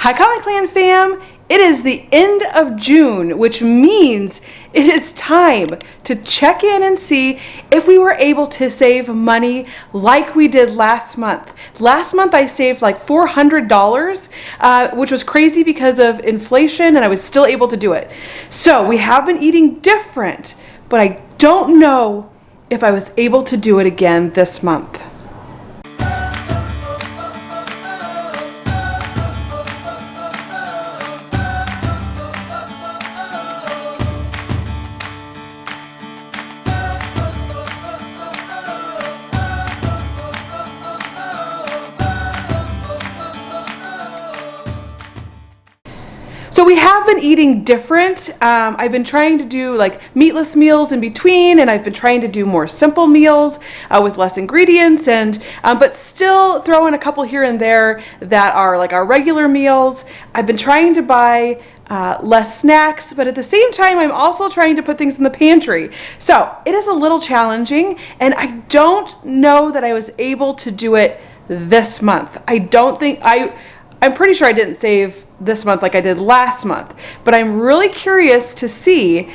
Hi Conley Clan fam, it is the end of June, which means it is time to check in and see if we were able to save money like we did last month. Last month I saved like $400, which was crazy because of inflation, and I was still able to do it. So we have been eating different, but I don't know if I was able to do it again this month. So we have been eating different. I've been trying to do like meatless meals in between, and I've been trying to do more simple meals with less ingredients, and but still throw in a couple here and there that are like our regular meals. I've been trying to buy less snacks, but at the same time I'm also trying to put things in the pantry. So it is a little challenging, and I don't know that I was able to do it this month. I'm pretty sure I didn't save this month like I did last month, but I'm really curious to see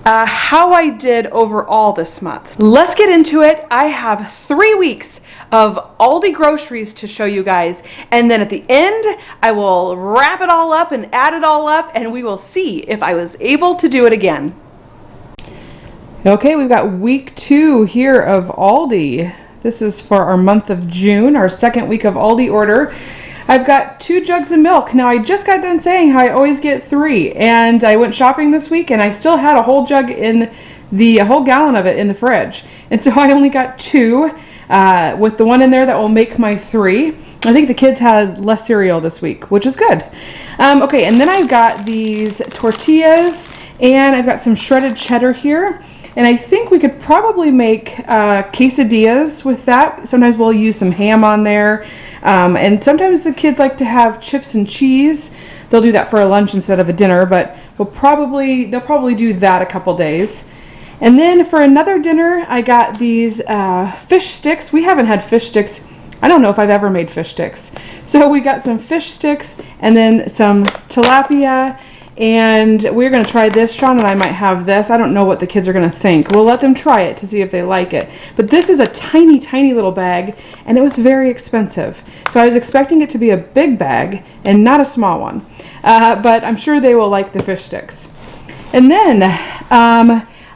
how I did overall this month. Let's get into it. I have 3 weeks of Aldi groceries to show you guys, and then at the end I will wrap it all up and add it all up, and we will see if I was able to do it again. Okay, we've got week 2 here of Aldi. This is for our month of June, our second week of Aldi order. I've got 2 jugs of milk. Now I just got done saying how I always get 3, and I went shopping this week and I still had a whole jug a whole gallon of it in the fridge. And so I only got 2 with the one in there that will make my 3. I think the kids had less cereal this week, which is good. Okay, and then I've got these tortillas, and I've got some shredded cheddar here. And I think we could probably make quesadillas with that. Sometimes we'll use some ham on there. And sometimes the kids like to have chips and cheese. They'll do that for a lunch instead of a dinner, but they'll probably do that a couple days. And then for another dinner, I got these fish sticks. We haven't had fish sticks. I don't know if I've ever made fish sticks. So we got some fish sticks and then some tilapia. And we're going to try this. Sean and I might have this. I don't know what the kids are going to think. We'll let them try it to see if they like it. But this is a tiny, tiny little bag, and it was very expensive. So I was expecting it to be a big bag and not a small one. But I'm sure they will like the fish sticks. And then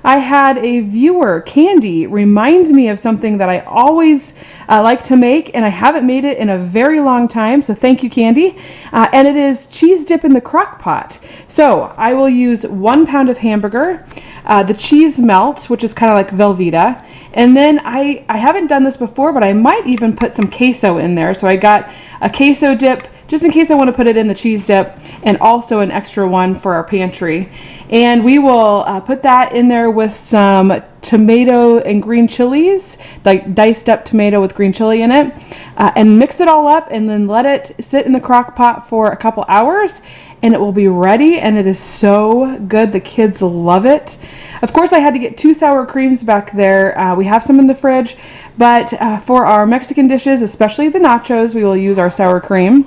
I had a viewer, Candy, reminds me of something that I always like to make, and I haven't made it in a very long time, so thank you, Candy. And it is cheese dip in the crock pot. So I will use 1 pound of hamburger, the cheese melt, which is kind of like Velveeta, and then I haven't done this before, but I might even put some queso in there. So I got a queso dip, just in case I want to put it in the cheese dip, and also an extra one for our pantry. And we will put that in there with some tomato and green chilies, like diced up tomato with green chili in it, and mix it all up and then let it sit in the crock pot for a couple hours, and it will be ready, and it is so good. The kids love it. Of course, I had to get 2 sour creams back there. We have some in the fridge, but for our Mexican dishes, especially the nachos, we will use our sour cream.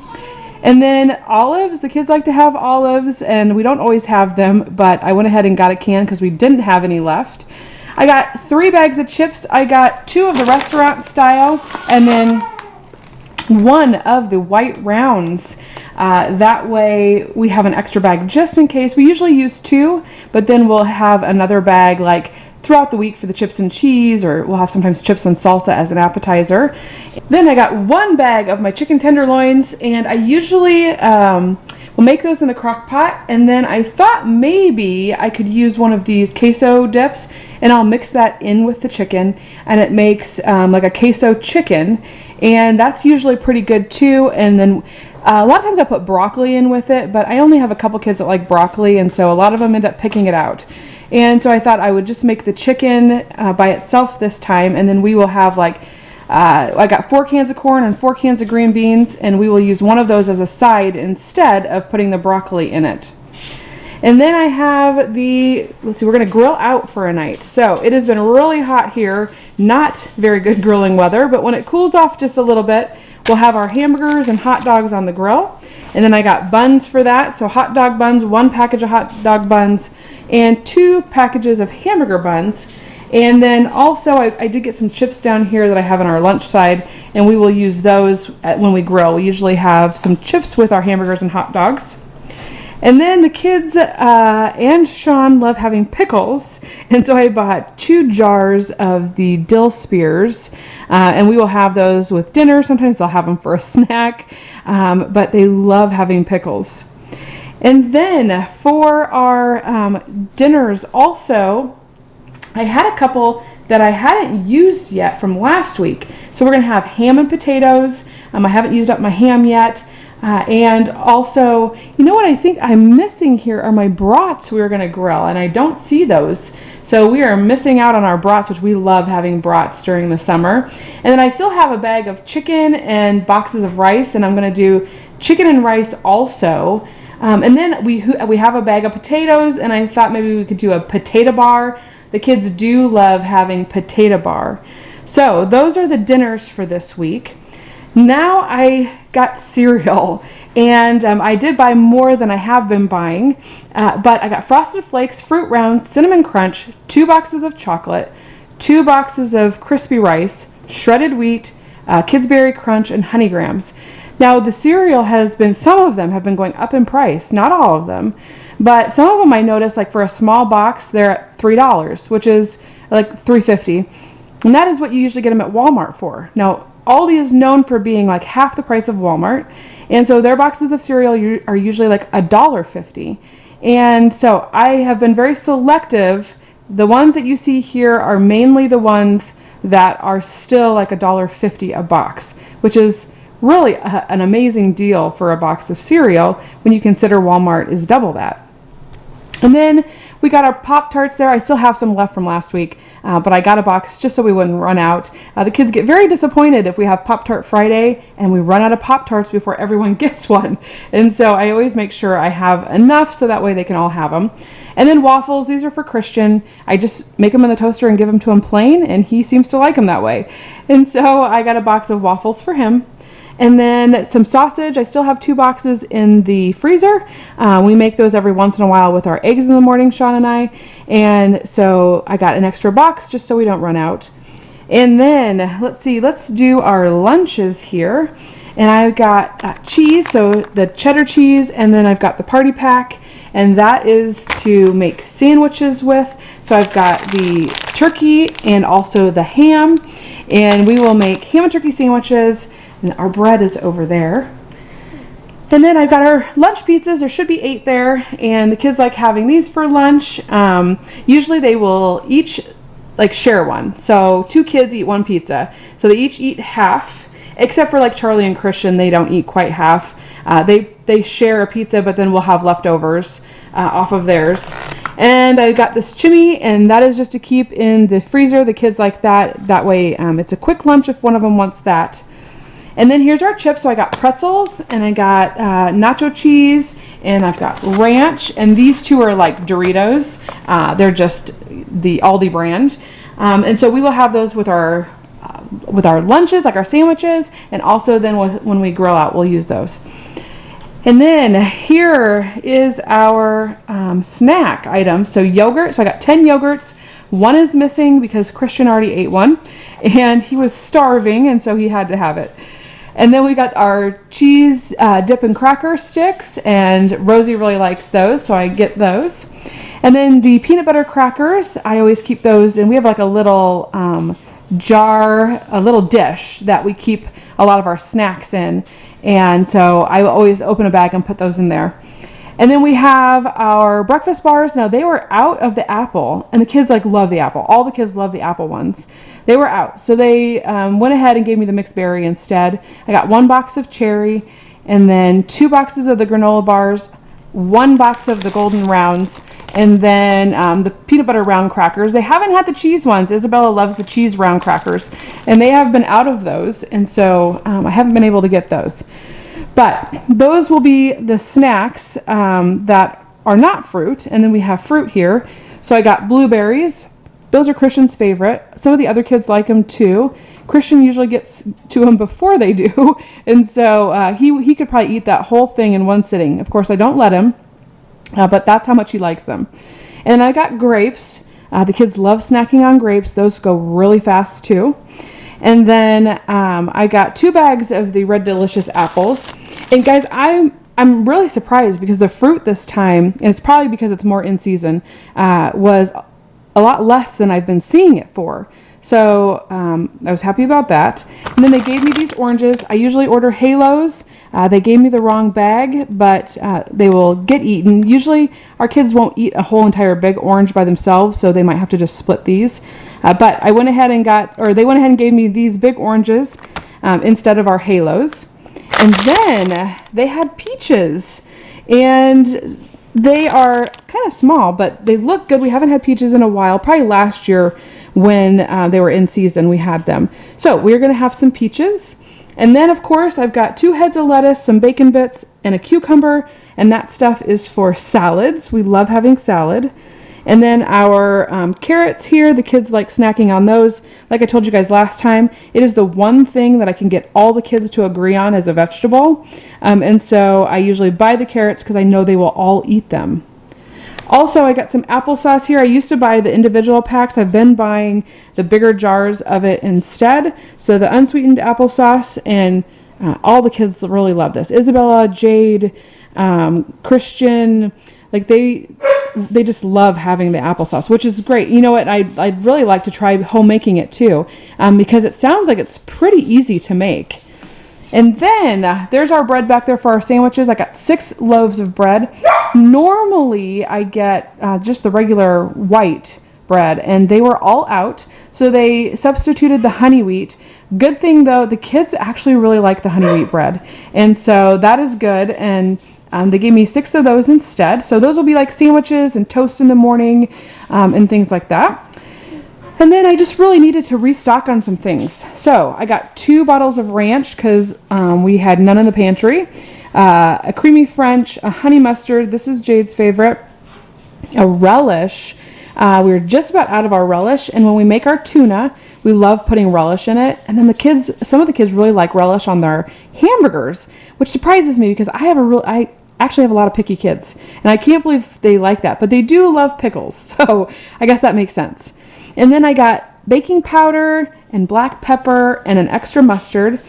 And then olives, the kids like to have olives, and we don't always have them, but I went ahead and got a can because we didn't have any left. I got 3 bags of chips. I got 2 of the restaurant style, and then 1 of the white rounds. That way we have an extra bag just in case. We usually use 2, but then we'll have another bag like throughout the week for the chips and cheese, or we'll have sometimes chips and salsa as an appetizer. Then I got 1 bag of my chicken tenderloins, and I usually will make those in the crock pot, and then I thought maybe I could use one of these queso dips, and I'll mix that in with the chicken, and it makes like a queso chicken, and that's usually pretty good too. And then a lot of times I put broccoli in with it, but I only have a couple kids that like broccoli, and so a lot of them end up picking it out. And so I thought I would just make the chicken by itself this time, and then we will have like, I got 4 cans of corn and 4 cans of green beans, and we will use one of those as a side instead of putting the broccoli in it. And then I have let's see, we're going to grill out for a night. So it has been really hot here, not very good grilling weather, but when it cools off just a little bit, we'll have our hamburgers and hot dogs on the grill. And then I got buns for that. So hot dog buns, 1 package of hot dog buns, and 2 packages of hamburger buns. And then also I did get some chips down here that I have on our lunch side, and we will use those when we grill. We usually have some chips with our hamburgers and hot dogs. And then the kids and Sean love having pickles, and so I bought 2 jars of the dill spears, and we will have those with dinner. Sometimes they'll have them for a snack, but they love having pickles. And then for our dinners also, I had a couple that I hadn't used yet from last week. So we're going to have ham and potatoes. I haven't used up my ham yet. And also, you know what I think I'm missing here are my brats we were going to grill, and I don't see those. So we are missing out on our brats, which we love having brats during the summer. And then I still have a bag of chicken and boxes of rice, and I'm going to do chicken and rice also. And then we have a bag of potatoes, and I thought maybe we could do a potato bar. The kids do love having potato bar. So those are the dinners for this week. Now I got cereal, and I did buy more than I have been buying, but I got Frosted Flakes, Fruit Rounds, Cinnamon Crunch, 2 boxes of chocolate, 2 boxes of crispy rice, shredded wheat, Kids Berry Crunch, and Honey Grams. Now the cereal some of them have been going up in price, not all of them, but some of them I noticed, like for a small box, they're at $3, which is like $3.50, and that is what you usually get them at Walmart for. Now Aldi is known for being like half the price of Walmart, and so their boxes of cereal are usually like $1.50. And so I have been very selective. The ones that you see here are mainly the ones that are still like $1.50 a box, which is really an amazing deal for a box of cereal when you consider Walmart is double that. And then we got our Pop-Tarts there. I still have some left from last week, but I got a box just so we wouldn't run out. The kids get very disappointed if we have Pop-Tart Friday and we run out of Pop-Tarts before everyone gets one. And so I always make sure I have enough so that way they can all have them. And then waffles, these are for Christian. I just make them in the toaster and give them to him plain, and he seems to like them that way. And so I got a box of waffles for him. And then some sausage. I still have 2 boxes in the freezer. We make those every once in a while with our eggs in the morning, Sean and I. And so I got an extra box just so we don't run out. And then, let's do our lunches here. And I've got cheese, so the cheddar cheese, and then I've got the party pack. And that is to make sandwiches with. So I've got the turkey and also the ham. And we will make ham and turkey sandwiches. And our bread is over there. And then I've got our lunch pizzas. There should be 8 there. And the kids like having these for lunch. Usually they will each share one. So 2 kids eat 1 pizza. So they each eat half. Except for like Charlie and Christian, they don't eat quite half. They share a pizza, but then we'll have leftovers off of theirs. And I got this chimney, and that is just to keep in the freezer. The kids like that. That way it's a quick lunch if one of them wants that. And then here's our chips. So I got pretzels, and I got nacho cheese, and I've got ranch. And these 2 are like Doritos. They're just the Aldi brand. And so we will have those with our lunches, like our sandwiches, and also then when we grill out, we'll use those. And then here is our snack items. So yogurt. So I got 10 yogurts. 1 is missing because Christian already ate 1, and he was starving, and so he had to have it. And then we got our cheese dip and cracker sticks, and Rosie really likes those, so I get those. And then the peanut butter crackers, I always keep those, and we have like a little jar, a little dish that we keep a lot of our snacks in. And so I will always open a bag and put those in there. And then we have our breakfast bars. Now they were out of the apple, and the kids love the apple. All the kids love the apple ones. They were out. So they went ahead and gave me the mixed berry instead. I got 1 box of cherry, and then 2 boxes of the granola bars, 1 box of the golden rounds, and then the peanut butter round crackers. They haven't had the cheese ones. Isabella loves the cheese round crackers, and they have been out of those, and so I haven't been able to get those. But those will be the snacks that are not fruit, and then we have fruit here. So I got blueberries. Those are Christian's favorite. Some of the other kids like them too. Christian usually gets to them before they do. And so he could probably eat that whole thing in one sitting. Of course, I don't let him, but that's how much he likes them. And I got grapes. The kids love snacking on grapes. Those go really fast too. And then I got 2 bags of the Red Delicious apples. And guys, I'm really surprised because the fruit this time, and it's probably because it's more in season, was a lot less than I've been seeing it for. So I was happy about that. And then they gave me these oranges. I usually order halos. They gave me the wrong bag, but they will get eaten. Usually our kids won't eat a whole entire big orange by themselves, so they might have to just split these. But I went ahead and they went ahead and gave me these big oranges instead of our halos. And then they had peaches, and they are kind of small, but they look good. We haven't had peaches in a while. Probably last year when they were in season, we had them. So we're going to have some peaches. And then, of course, I've got 2 heads of lettuce, some bacon bits, and a cucumber. And that stuff is for salads. We love having salad. And then our carrots here, the kids like snacking on those. Like I told you guys last time, it is the one thing that I can get all the kids to agree on as a vegetable. And so I usually buy the carrots because I know they will all eat them. Also, I got some applesauce here. I used to buy the individual packs. I've been buying the bigger jars of it instead. So the unsweetened applesauce, and all the kids really love this. Isabella, Jade, Christian, like they just love having the applesauce, which is great. You know what? I'd really like to try homemaking it too, because it sounds like it's pretty easy to make. And then there's our bread back there for our sandwiches. I got 6 loaves of bread. Normally I get just the regular white bread, and they were all out. So they substituted the honey wheat. Good thing though, the kids actually really like the honey wheat bread. And so that is good. And they gave me 6 of those instead. So those will be like sandwiches and toast in the morning and things like that. And then I just really needed to restock on some things. So I got 2 bottles of ranch because we had none in the pantry. A creamy French, a honey mustard. This is Jade's favorite. A relish. We were just about out of our relish. And when we make our tuna, we love putting relish in it. And then some of the kids really like relish on their hamburgers, which surprises me because I actually have a lot of picky kids, and I can't believe they like that, but they do love pickles, so I guess that makes sense. And then I got baking powder and black pepper and an extra mustard.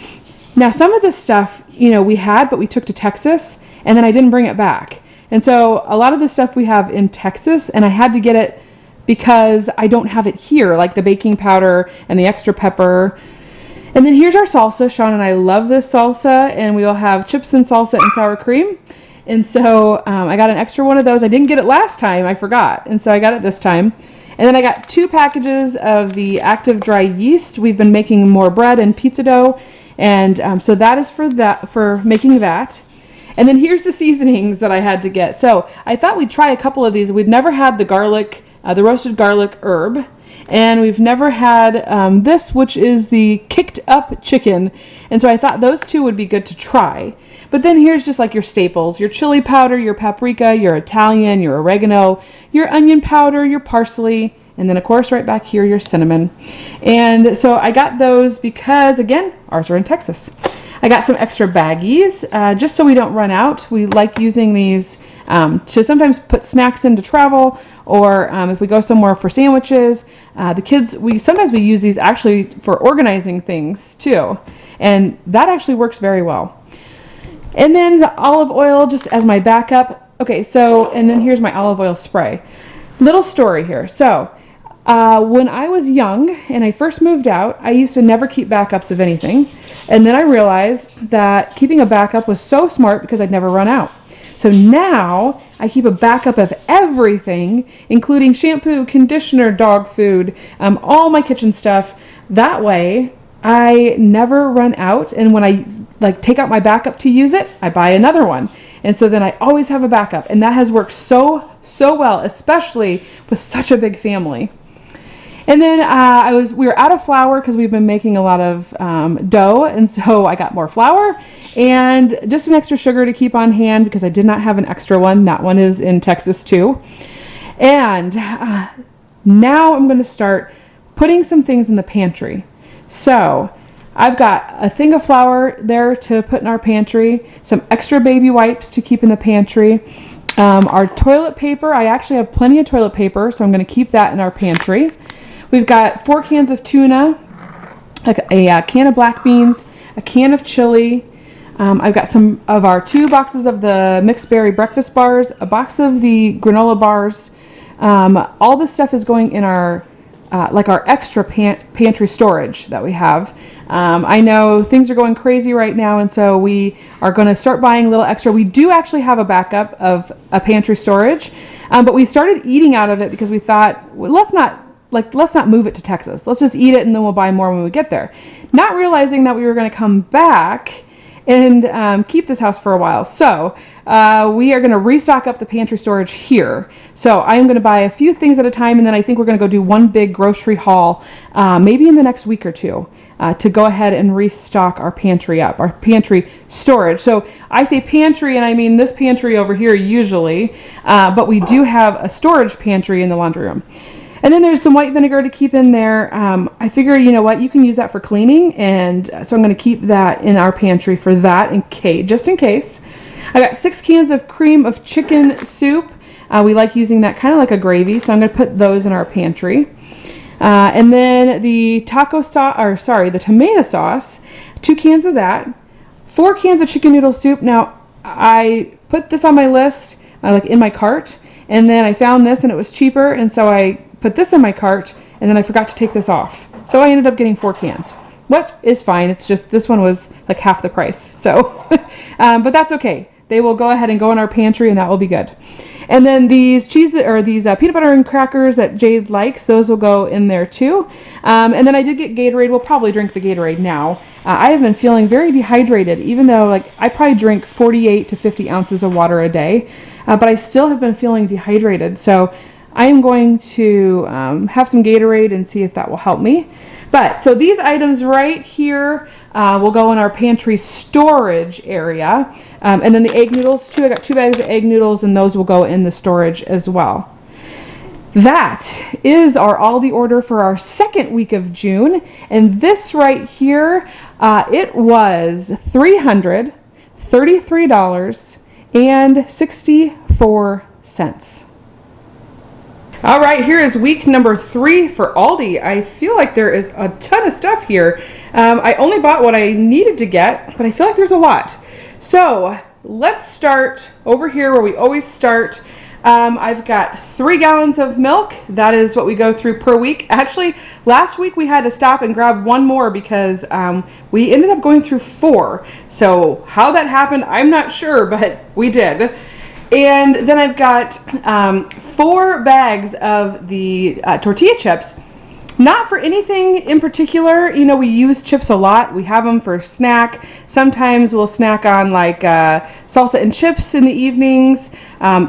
Now some of this stuff, we had, but we took to Texas, and then I didn't bring it back. And so a lot of the stuff we have in Texas, and I had to get it because I don't have it here, like the baking powder and the extra pepper. And then here's our salsa. Sean and I love this salsa, and we will have chips and salsa and sour cream. And so I got an extra one of those. I didn't get it last time. I forgot. And so I got it this time. And then I got 2 packages of the active dry yeast. We've been making more bread and pizza dough. And so that is for making that. And then here's the seasonings that I had to get. So I thought we'd try a couple of these. We'd never had the garlic, the roasted garlic herb. And we've never had this, which is the kicked up chicken. And so I thought those 2 would be good to try. But then here's just like your staples, your chili powder, your paprika, your Italian, your oregano, your onion powder, your parsley, and then of course right back here, your cinnamon. And so I got those because, again, ours are in Texas. I got some extra baggies just so we don't run out. We like using these to sometimes put snacks in to travel, or if we go somewhere for sandwiches. The kids, sometimes we use these actually for organizing things too, and that actually works very well. And then the olive oil just as my backup. Okay, so, and then here's my olive oil spray. Little story here. So when I was young and I first moved out, I used to never keep backups of anything. And then I realized that keeping a backup was so smart because I'd never run out. So now I keep a backup of everything, including shampoo, conditioner, dog food, all my kitchen stuff. That way I never run out, and when I take out my backup to use it, I buy another one. And so then I always have a backup, and that has worked so well, especially with such a big family. And then we were out of flour because we've been making a lot of dough, and so I got more flour and just an extra sugar to keep on hand because I did not have an extra one. That one is in Texas too. And now I'm going to start putting some things in the pantry. So I've got a thing of flour there to put in our pantry, some extra baby wipes to keep in the pantry, our toilet paper. I actually have plenty of toilet paper, so I'm going to keep that in our pantry. We've got 4 cans of tuna, like a can of black beans, a can of chili. I've got some of our 2 boxes of the mixed berry breakfast bars, a box of the granola bars. All this stuff is going in our like our extra pantry storage that we have. I know things are going crazy right now, and so we are going to start buying a little extra. We do actually have a backup of a pantry storage, but we started eating out of it because we thought, well, let's not move it to Texas. Let's just eat it and then we'll buy more when we get there. Not realizing that we were going to come back and keep this house for a while. So we are going to restock up the pantry storage here. So I am going to buy a few things at a time, and then I think we're going to go do one big grocery haul maybe in the next week or two to go ahead and restock our pantry up, our pantry storage. So I say pantry, and I mean this pantry over here usually, but we do have a storage pantry in the laundry room. And then there's some white vinegar to keep in there. I figure, you know what, you can use that for cleaning, and so I'm going to keep that in our pantry for that just in case. I got 6 cans of cream of chicken soup. We like using that kind of like a gravy, so I'm going to put those in our pantry. And then the the tomato sauce, 2 cans of that, 4 cans of chicken noodle soup. Now, I put this on my list, like in my cart, and then I found this and it was cheaper, and so I put this in my cart, and then I forgot to take this off. So I ended up getting 4 cans. What is fine, it's just this one was like half the price. So, but that's okay. They will go ahead and go in our pantry, and that will be good. And then these peanut butter and crackers that Jade likes, those will go in there too. And then I did get Gatorade. We'll probably drink the Gatorade now. I have been feeling very dehydrated, even though I probably drink 48 to 50 ounces of water a day, but I still have been feeling dehydrated. So I am going to have some Gatorade and see if that will help me. But so these items right here will go in our pantry storage area. And then the egg noodles too. I got 2 bags of egg noodles, and those will go in the storage as well. That is our Aldi order for our second week of June. And this right here, it was $333.64. All right, here is week number 3 for Aldi. I feel like there is a ton of stuff here. I only bought what I needed to get, but I feel like there's a lot. So let's start over here where we always start. I've got 3 gallons of milk. That is what we go through per week. Actually, last week we had to stop and grab one more because we ended up going through 4. So how that happened, I'm not sure, but we did. And then I've got 4 bags of the tortilla chips. Not for anything in particular. You know, we use chips a lot. We have them for snack. Sometimes we'll snack on like salsa and chips in the evenings.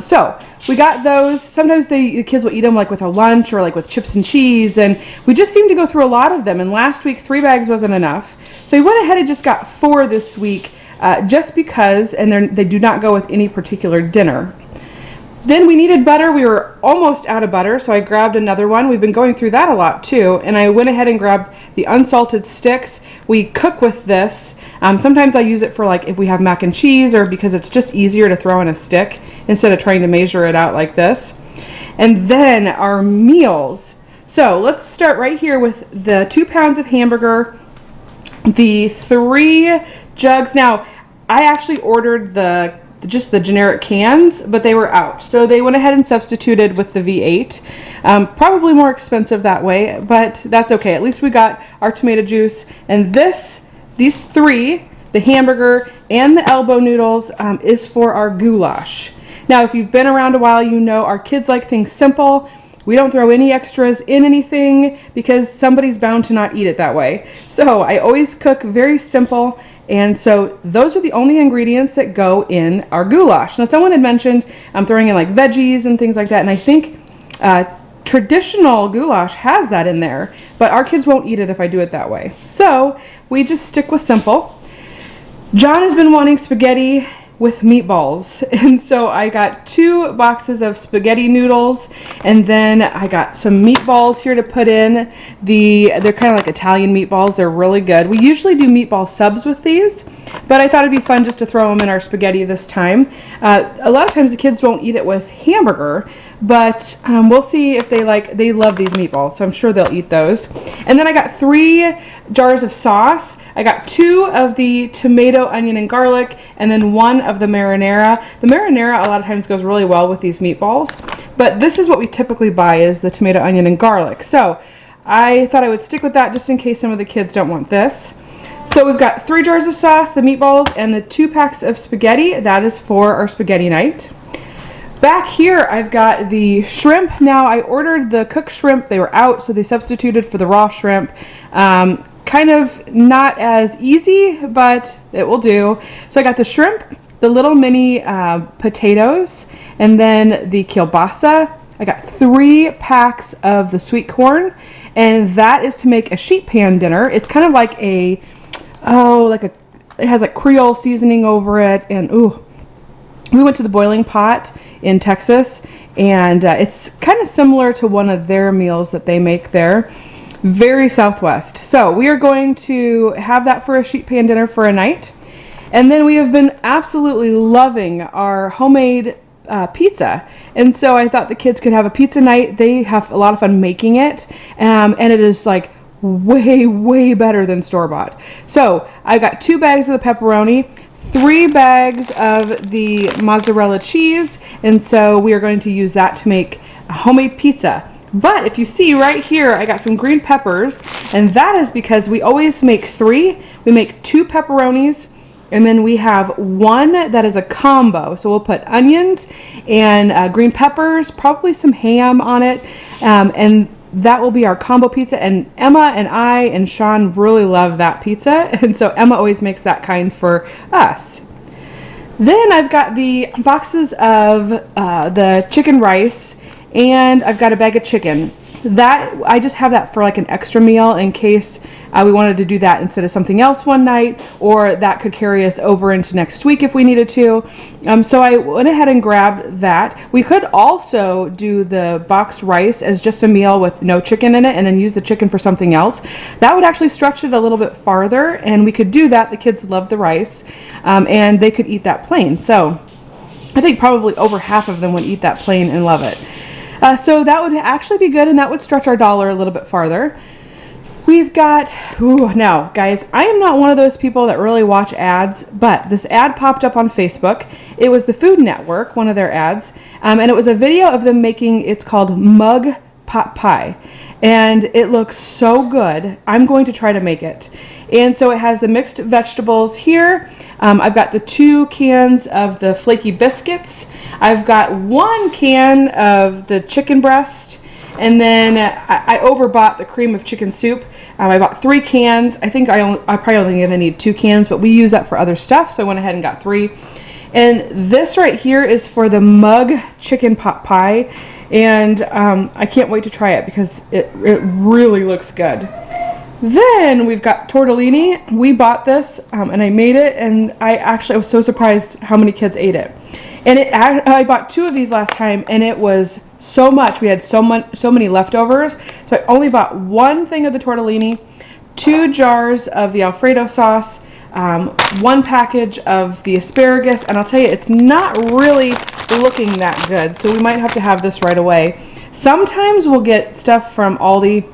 So we got those. Sometimes the kids will eat them like with a lunch or like with chips and cheese. And we just seem to go through a lot of them. And last week 3 bags wasn't enough. So we went ahead and just got 4 this week. Just because, and they do not go with any particular dinner. Then we needed butter. We were almost out of butter, so I grabbed another one. We've been going through that a lot too, and I went ahead and grabbed the unsalted sticks. We cook with this. Sometimes I use it for like if we have mac and cheese, or because it's just easier to throw in a stick instead of trying to measure it out like this. And then our meals. So let's start right here with the 2 pounds of hamburger, the 3 jugs. Now, I actually ordered just the generic cans, but they were out. So they went ahead and substituted with the V8. Probably more expensive that way, but that's okay. At least we got our tomato juice. And these 3, the hamburger and the elbow noodles, is for our goulash. Now, if you've been around a while, you know our kids like things simple. We don't throw any extras in anything because somebody's bound to not eat it that way. So I always cook very simple, and so those are the only ingredients that go in our goulash. Now, someone had mentioned I'm throwing in like veggies and things like that, and I think traditional goulash has that in there, but our kids won't eat it if I do it that way. So we just stick with simple. John has been wanting spaghetti with meatballs. And so I got 2 boxes of spaghetti noodles, and then I got some meatballs here to put in. They're kind of like Italian meatballs. They're really good. We usually do meatball subs with these, but I thought it'd be fun just to throw them in our spaghetti this time. A lot of times the kids won't eat it with hamburger, but we'll see if they love these meatballs, so I'm sure they'll eat those. And then I got 3 jars of sauce. I got 2 of the tomato, onion, and garlic, and then 1 of the marinara. The marinara a lot of times goes really well with these meatballs, but this is what we typically buy, is the tomato, onion, and garlic. So I thought I would stick with that just in case some of the kids don't want this. So we've got 3 jars of sauce, the meatballs, and the 2 packs of spaghetti. That is for our spaghetti night. Back here, I've got the shrimp. Now, I ordered the cooked shrimp. They were out, so they substituted for the raw shrimp. Kind of not as easy, but it will do. So I got the shrimp, the little mini potatoes, and then the kielbasa. I got 3 packs of the sweet corn, and that is to make a sheet pan dinner. It's kind of like it has like Creole seasoning over it, and ooh. We went to the Boiling Pot in Texas, and it's kind of similar to one of their meals that they make there. Very Southwest. So we are going to have that for a sheet pan dinner for a night. And then we have been absolutely loving our homemade pizza. And so I thought the kids could have a pizza night. They have a lot of fun making it. And it is like way better than store-bought. So I got 2 bags of the pepperoni, 3 bags of the mozzarella cheese, and so we are going to use that to make a homemade pizza. But if you see right here, I got some green peppers, and that is because we always make 3. We make 2 pepperonis, and then we have 1 that is a combo. So we'll put onions and green peppers, probably some ham on it, and that will be our combo pizza. And Emma and I and Sean really love that pizza, and so Emma always makes that kind for us. Then I've got the boxes of the chicken rice, and I've got a bag of chicken. That I just have that for like an extra meal in case we wanted to do that instead of something else one night, or that could carry us over into next week if we needed to. So I went ahead and grabbed that. We could also do the boxed rice as just a meal with no chicken in it, and then use the chicken for something else. That would actually stretch it a little bit farther, and we could do that. The kids love the rice, and they could eat that plain. So I think probably over half of them would eat that plain and love it. So that would actually be good, and that would stretch our dollar a little bit farther. We've got, now guys, I am not one of those people that really watch ads, but this ad popped up on Facebook. It was the Food Network, one of their ads, and it was a video of them making, it's called mug pot pie, and it looks so good. I'm going to try to make it. And so it has the mixed vegetables here. I've got the 2 cans of the flaky biscuits. I've got 1 can of the chicken breast, and then I overbought the cream of chicken soup. I bought 3 cans. I think I'm probably only going to need 2 cans, but we use that for other stuff, so I went ahead and got 3. And this right here is for the mug chicken pot pie, and I can't wait to try it because it really looks good. Then we've got tortellini. We bought this, and I made it, and I was so surprised how many kids ate it. And I bought 2 of these last time, and it was so much. We had so many leftovers, so I only bought 1 thing of the tortellini, 2 jars of the Alfredo sauce, 1 package of the asparagus, and I'll tell you, it's not really looking that good, so we might have to have this right away. Sometimes we'll get stuff from Aldi,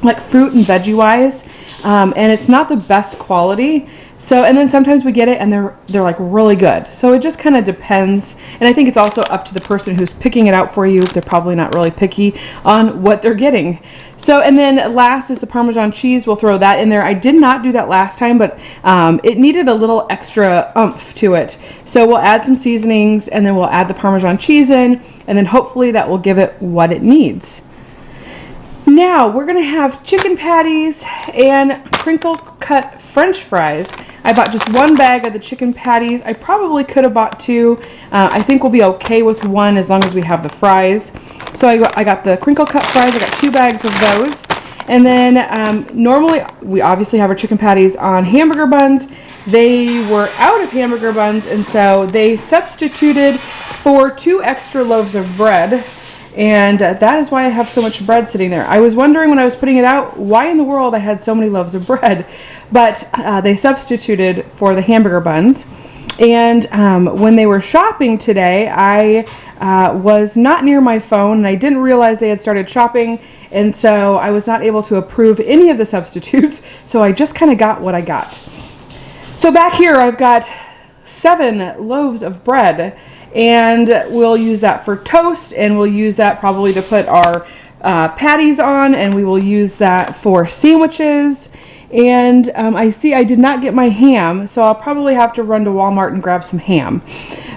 like fruit and veggie wise, and it's not the best quality. So, and then sometimes we get it and they're like really good. So it just kind of depends. And I think it's also up to the person who's picking it out for you. They're probably not really picky on what they're getting. So, and then last is the Parmesan cheese. We'll throw that in there. I did not do that last time, but it needed a little extra oomph to it. So we'll add some seasonings, and then we'll add the Parmesan cheese in, and then hopefully that will give it what it needs. Now we're going to have chicken patties and crinkle cut French fries. I bought just 1 bag of the chicken patties. I probably could have bought 2. I think we'll be okay with 1 as long as we have the fries. So I got the crinkle cut fries. I got 2 bags of those. And then normally we obviously have our chicken patties on hamburger buns. They were out of hamburger buns, and so they substituted for 2 extra loaves of bread. And that is why I have so much bread sitting there. I was wondering when I was putting it out, why in the world I had so many loaves of bread. But they substituted for the hamburger buns. And when they were shopping today, I was not near my phone, and I didn't realize they had started shopping. And so I was not able to approve any of the substitutes. So I just kind of got what I got. So back here I've got 7 loaves of bread. And we'll use that for toast, and we'll use that probably to put our patties on, and we will use that for sandwiches. And I see I did not get my ham, so I'll probably have to run to Walmart and grab some ham.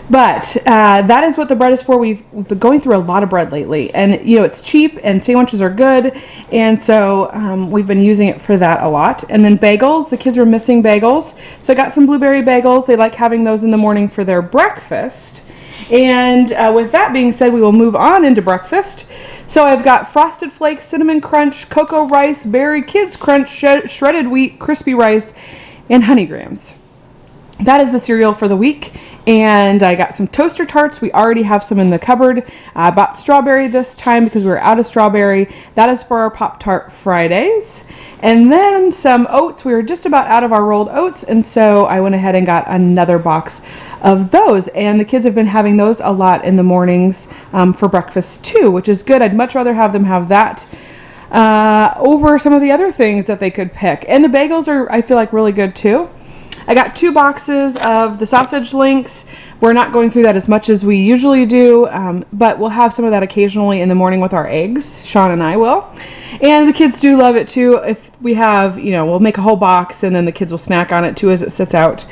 But that is what the bread is for. We've been going through a lot of bread lately, and you know, it's cheap and sandwiches are good, and so we've been using it for that a lot. And then bagels, the kids were missing bagels, so I got some blueberry bagels. They like having those in the morning for their breakfast. And with that being said, we will move on into breakfast. So I've got Frosted Flakes, Cinnamon Crunch, Cocoa Rice, Berry Kids Crunch, Shredded Wheat, Crispy Rice, and Honey Grams. That is the cereal for the week. And I got some toaster tarts. We already have some in the cupboard. I bought strawberry this time because we were out of strawberry. That is for our Pop-Tart Fridays. And then some oats. We were just about out of our rolled oats, and so I went ahead and got another box of those. And the kids have been having those a lot in the mornings for breakfast too, which is good. I'd much rather have them have that over some of the other things that they could pick. And the bagels are, I feel like, really good too. I got 2 boxes of the sausage links. We're not going through that as much as we usually do, but we'll have some of that occasionally in the morning with our eggs. Sean and I will. And the kids do love it too. If we have, you know, we'll make a whole box and then the kids will snack on it too as it sits out.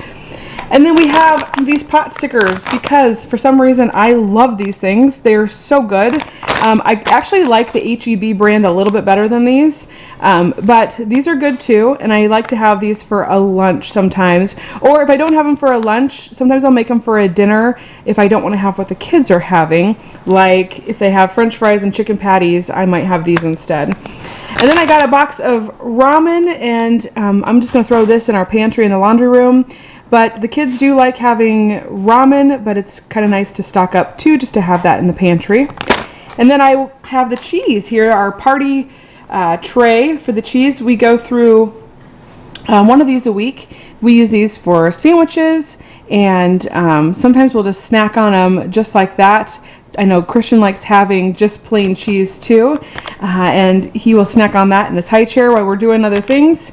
And then we have these pot stickers because for some reason I love these things. They're so good. I actually like the H-E-B brand a little bit better than these. But these are good too, and I like to have these for a lunch sometimes. Or if I don't have them for a lunch, sometimes I'll make them for a dinner if I don't want to have what the kids are having. Like if they have French fries and chicken patties, I might have these instead. And then I got a box of ramen, and I'm just going to throw this in our pantry in the laundry room. But the kids do like having ramen, but it's kind of nice to stock up too, just to have that in the pantry. And then I have the cheese here, our party tray for the cheese. We go through one of these a week. We use these for sandwiches, and sometimes we'll just snack on them just like that. I know Christian likes having just plain cheese too, and he will snack on that in his high chair while we're doing other things.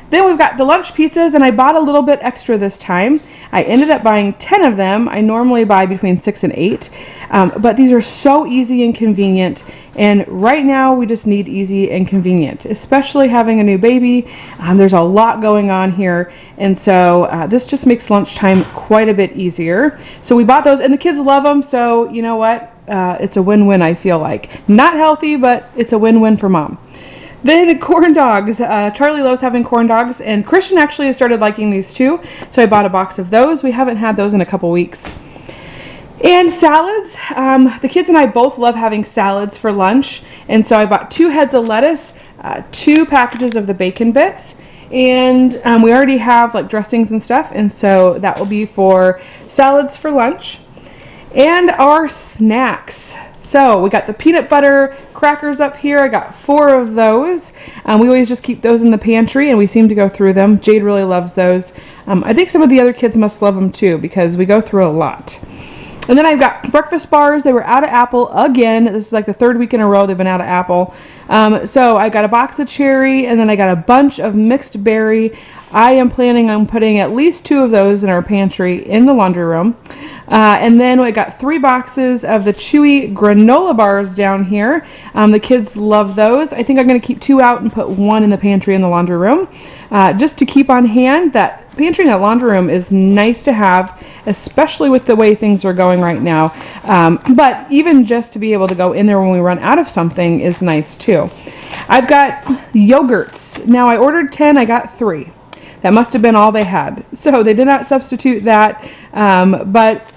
Then we've got the lunch pizzas, and I bought a little bit extra this time. I ended up buying 10 of them. I normally buy between 6 and 8, but these are so easy and convenient, and right now we just need easy and convenient, especially having a new baby. There's a lot going on here, and so this just makes lunchtime quite a bit easier. So we bought those, and the kids love them, so you know what? It's a win-win, I feel like. Not healthy, but it's a win-win for mom. Then corn dogs. Charlie loves having corn dogs, and Christian actually has started liking these too, so I bought a box of those. We haven't had those in a couple weeks. And salads. The kids and I both love having salads for lunch, and so I bought 2 heads of lettuce, 2 packages of the bacon bits, and we already have like dressings and stuff, and so that will be for salads for lunch. And our snacks. So we got the peanut butter crackers up here. I got 4 of those. We always just keep those in the pantry, and we seem to go through them. Jade really loves those. I think some of the other kids must love them too, because we go through a lot. And then I've got breakfast bars. They were out of apple again. This is like the 3rd week in a row they've been out of apple. So I got a box of cherry, and then I got a bunch of mixed berry. I am planning on putting at least 2 of those in our pantry in the laundry room. And then we got 3 boxes of the chewy granola bars down here. The kids love those. I think I'm going to keep 2 out and put 1 in the pantry in the laundry room. Just to keep on hand. That pantry and that laundry room is nice to have, especially with the way things are going right now. But even just to be able to go in there when we run out of something is nice too. I've got yogurts. Now I ordered 10, I got 3. That must have been all they had. So they did not substitute that, but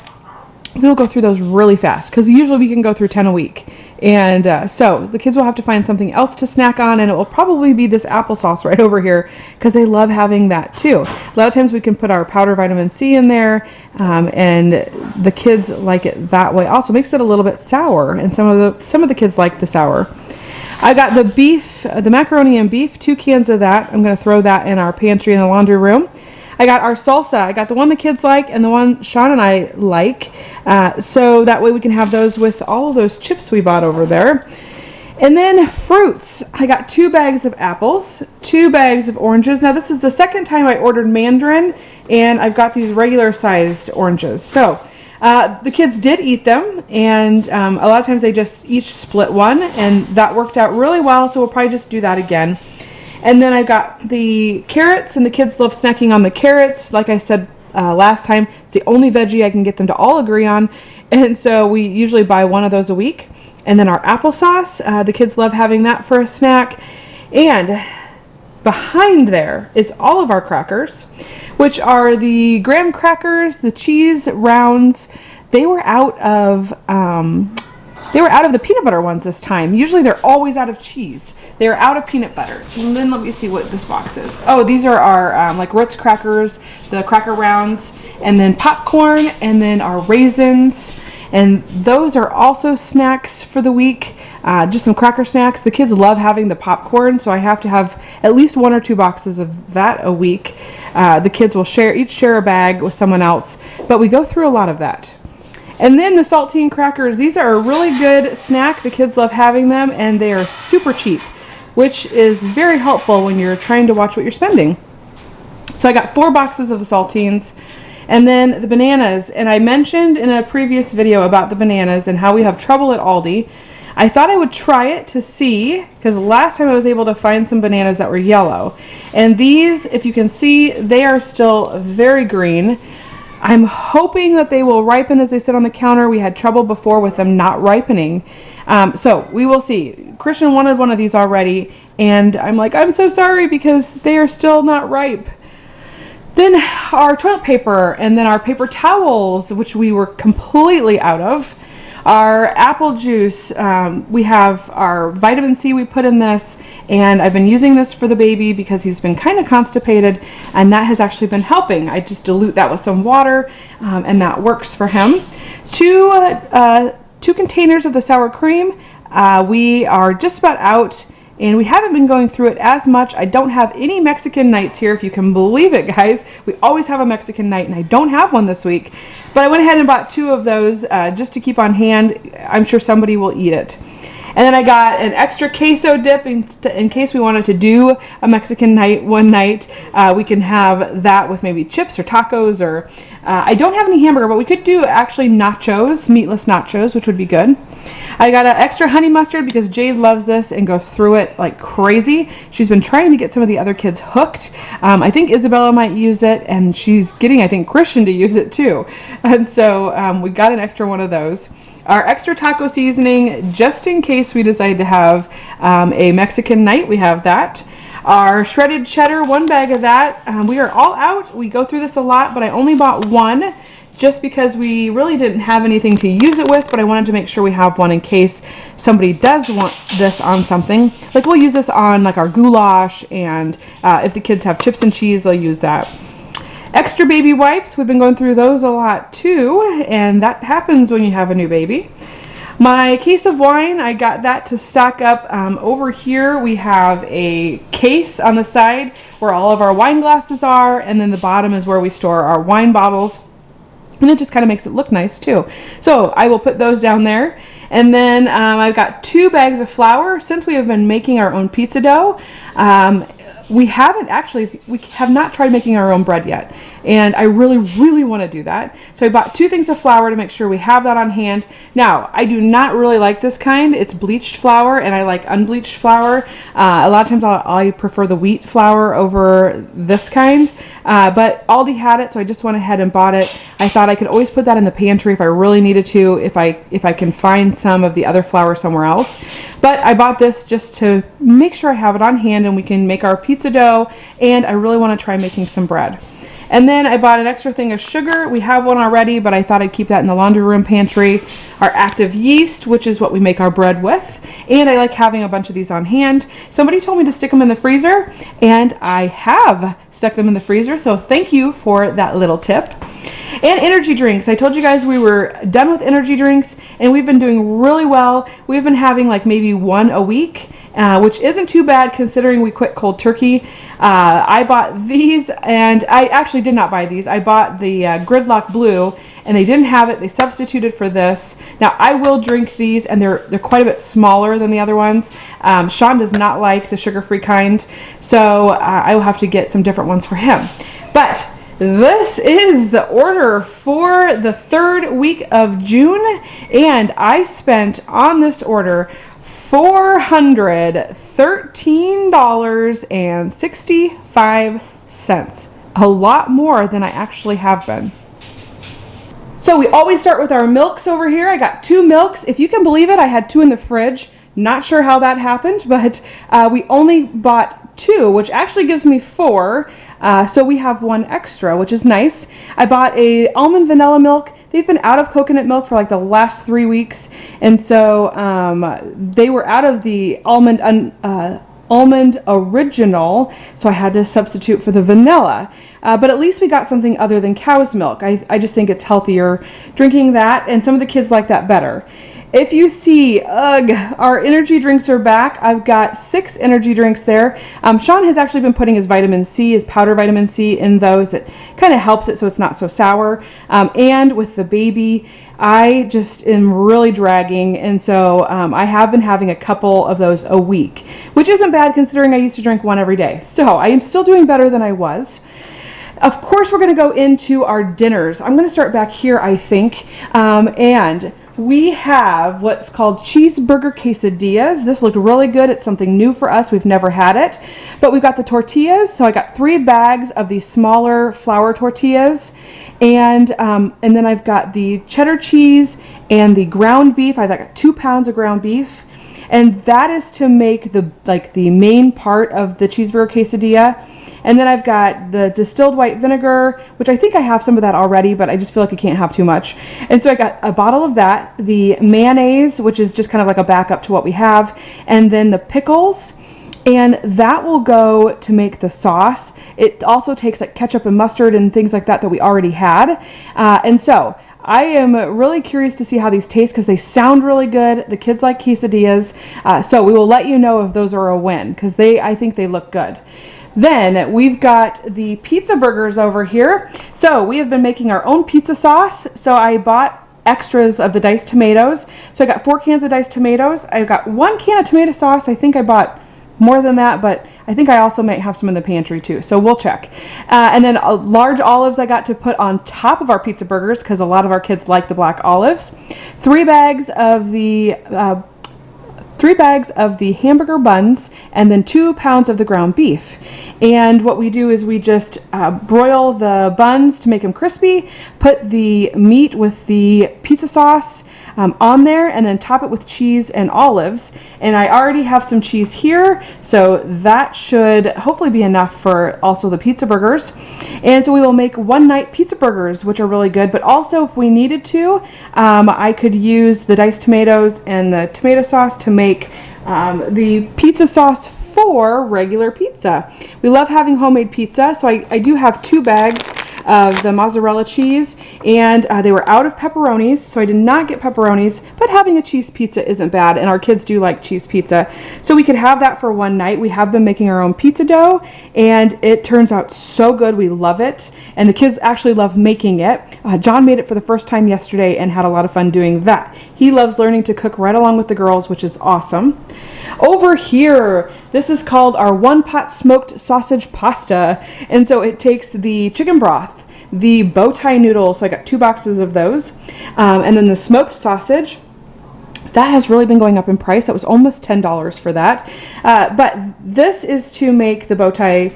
we'll go through those really fast because usually we can go through 10 a week. And so the kids will have to find something else to snack on, and it will probably be this applesauce right over here because they love having that too. A lot of times we can put our powder vitamin C in there, and the kids like it that way. Also makes it a little bit sour, and some of the kids like the sour. I got the beef, the macaroni and beef, 2 cans of that. I'm going to throw that in our pantry in the laundry room. I got our salsa. I got the one the kids like and the one Sean and I like. So that way we can have those with all of those chips we bought over there. And then fruits. I got 2 bags of apples, 2 bags of oranges. Now this is the second time I ordered mandarin, and I've got these regular sized oranges. So the kids did eat them, and a lot of times they just each split one, and that worked out really well. So we'll probably just do that again. And then I've got the carrots, and the kids love snacking on the carrots. Like I said last time, it's the only veggie I can get them to all agree on. And so we usually buy one of those a week. And then our applesauce, the kids love having that for a snack. And behind there is all of our crackers, which are the graham crackers, the cheese rounds. They were out of the peanut butter ones this time. Usually they're always out of cheese. They're out of peanut butter. And then let me see what this box is. Oh, these are our like Ritz crackers, the cracker rounds, and then popcorn, and then our raisins. And those are also snacks for the week, just some cracker snacks. The kids love having the popcorn, so I have to have at least 1 or 2 boxes of that a week. The kids will each share a bag with someone else, but we go through a lot of that. And then the saltine crackers. These are a really good snack. The kids love having them, and they are super cheap, which is very helpful when you're trying to watch what you're spending. So I got 4 boxes of the saltines, and then the bananas. And I mentioned in a previous video about the bananas and how we have trouble at Aldi. I thought I would try it to see, because last time I was able to find some bananas that were yellow. And these, if you can see, they are still very green. I'm hoping that they will ripen as they sit on the counter. We had trouble before with them not ripening. So we will see. Christian wanted one of these already, and I'm like, I'm so sorry because they are still not ripe. Then our toilet paper, and then our paper towels, which we were completely out of. Our apple juice, we have our vitamin C we put in this, and I've been using this for the baby because he's been kind of constipated, and that has actually been helping. I just dilute that with some water, and that works for him. 2 containers of the sour cream. We are just about out, and we haven't been going through it as much. I don't have any Mexican nights here, if you can believe it, guys. We always have a Mexican night, and I don't have one this week. But I went ahead and bought 2 of those just to keep on hand. I'm sure somebody will eat it. And then I got an extra queso dip in case we wanted to do a Mexican night one night. We can have that with maybe chips or tacos, or I don't have any hamburger, but we could do actually nachos, meatless nachos, which would be good. I got an extra honey mustard because Jade loves this and goes through it like crazy. She's been trying to get some of the other kids hooked. I think Isabella might use it, and she's getting, I think, Christian to use it too. And so we got an extra one of those. Our extra taco seasoning, just in case we decide to have a Mexican night, we have that. Our shredded cheddar, 1 bag of that. We are all out. We go through this a lot, but I only bought 1 just because we really didn't have anything to use it with, but I wanted to make sure we have one in case somebody does want this on something. Like we'll use this on like our goulash, and if the kids have chips and cheese, they'll use that. Extra baby wipes, we've been going through those a lot too, and that happens when you have a new baby. My case of wine, I got that to stock up. Over here we have a case on the side where all of our wine glasses are, and then the bottom is where we store our wine bottles. And it just kind of makes it look nice too. So I will put those down there. And then I've got 2 bags of flour. Since we have been making our own pizza dough, we have not tried making our own bread yet. And I really, really want to do that. So I bought 2 things of flour to make sure we have that on hand. Now, I do not really like this kind. It's bleached flour, and I like unbleached flour. A lot of times I prefer the wheat flour over this kind. But Aldi had it, so I just went ahead and bought it. I thought I could always put that in the pantry if I really needed to, if I can find some of the other flour somewhere else. But I bought this just to make sure I have it on hand and we can make our pizza dough, and I really want to try making some bread. And then I bought an extra thing of sugar. We have one already, but I thought I'd keep that in the laundry room pantry. Our active yeast, which is what we make our bread with. And I like having a bunch of these on hand. Somebody told me to stick them in the freezer, and I have stuck them in the freezer, so thank you for that little tip. And energy drinks. I told you guys we were done with energy drinks, and we've been doing really well. We've been having like maybe one a week, which isn't too bad considering we quit cold turkey. I bought these, and I actually did not buy these. I bought the Gridlock Blue, and they didn't have it. They substituted for this. Now I will drink these, and they're quite a bit smaller than the other ones. Sean does not like the sugar-free kind, so I will have to get some different ones for him. But this is the order for the 3rd week of June, and I spent on this order $413.65. A lot more than I actually have been. So we always start with our milks over here. I got 2 milks. If you can believe it, I had 2 in the fridge. Not sure how that happened, but we only bought 2, which actually gives me 4. So we have 1 extra, which is nice. I bought a almond vanilla milk. They've been out of coconut milk for like the last 3 weeks, and so they were out of the almond original, so I had to substitute for the vanilla. But at least we got something other than cow's milk. I just think it's healthier drinking that, and some of the kids like that better. If you see, our energy drinks are back. I've got 6 energy drinks there. Sean has actually been putting his vitamin C, his powder vitamin C in those. It kind of helps it so it's not so sour. And with the baby, I just am really dragging, and so I have been having a couple of those a week, which isn't bad considering I used to drink 1 every day. So I am still doing better than I was. Of course, we're going to go into our dinners. I'm going to start back here, I think, and we have what's called cheeseburger quesadillas. This looked really good. It's something new for us. We've never had it. But we've got the tortillas. So I got 3 bags of these smaller flour tortillas. And then I've got the cheddar cheese and the ground beef. I've got 2 pounds of ground beef. And that is to make the main part of the cheeseburger quesadilla. And then I've got the distilled white vinegar, which I think I have some of that already, but I just feel like I can't have too much. And so I got a bottle of that, the mayonnaise, which is just kind of like a backup to what we have, and then the pickles. And that will go to make the sauce. It also takes like ketchup and mustard and things like that we already had. And so I am really curious to see how these taste because they sound really good. The kids like quesadillas. So we will let you know if those are a win because I think they look good. Then we've got the pizza burgers over here. So we have been making our own pizza sauce. So I bought extras of the diced tomatoes. So I got 4 cans of diced tomatoes. I've got 1 can of tomato sauce. I think I bought more than that, but I think I also might have some in the pantry too. So we'll check. And then large olives I got to put on top of our pizza burgers because a lot of our kids like the black olives. 3 bags of the 3 bags of the hamburger buns, and then 2 pounds of the ground beef. And what we do is we just broil the buns to make them crispy, put the meat with the pizza sauce on there, and then top it with cheese and olives. And I already have some cheese here, so that should hopefully be enough for also the pizza burgers. And so we will make one night pizza burgers, which are really good, but also if we needed to, I could use the diced tomatoes and the tomato sauce to make the pizza sauce for regular pizza. We love having homemade pizza, so I do have 2 bags of the mozzarella cheese, and they were out of pepperonis, so I did not get pepperonis, but having a cheese pizza isn't bad, and our kids do like cheese pizza, so we could have that for one night. We have been making our own pizza dough, and it turns out so good. We love it, and the kids actually love making it. John made it for the first time yesterday and had a lot of fun doing that. He loves learning to cook right along with the girls, which is awesome. Over here, this is called our one-pot smoked sausage pasta, and so it takes the chicken broth, the bow tie noodles, so I got 2 boxes of those, and then the smoked sausage. That has really been going up in price. That was almost $10 for that, but this is to make the bow tie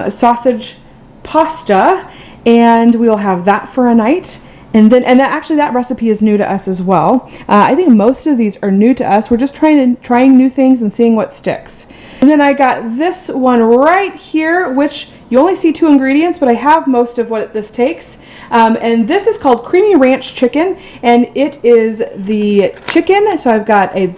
sausage pasta, and we will have that for a night. And that recipe is new to us as well. I think most of these are new to us. We're just trying new things and seeing what sticks. And then I got this one right here, which you only see 2 ingredients, but I have most of what this takes. And this is called Creamy Ranch Chicken, and it is the chicken. So I've got a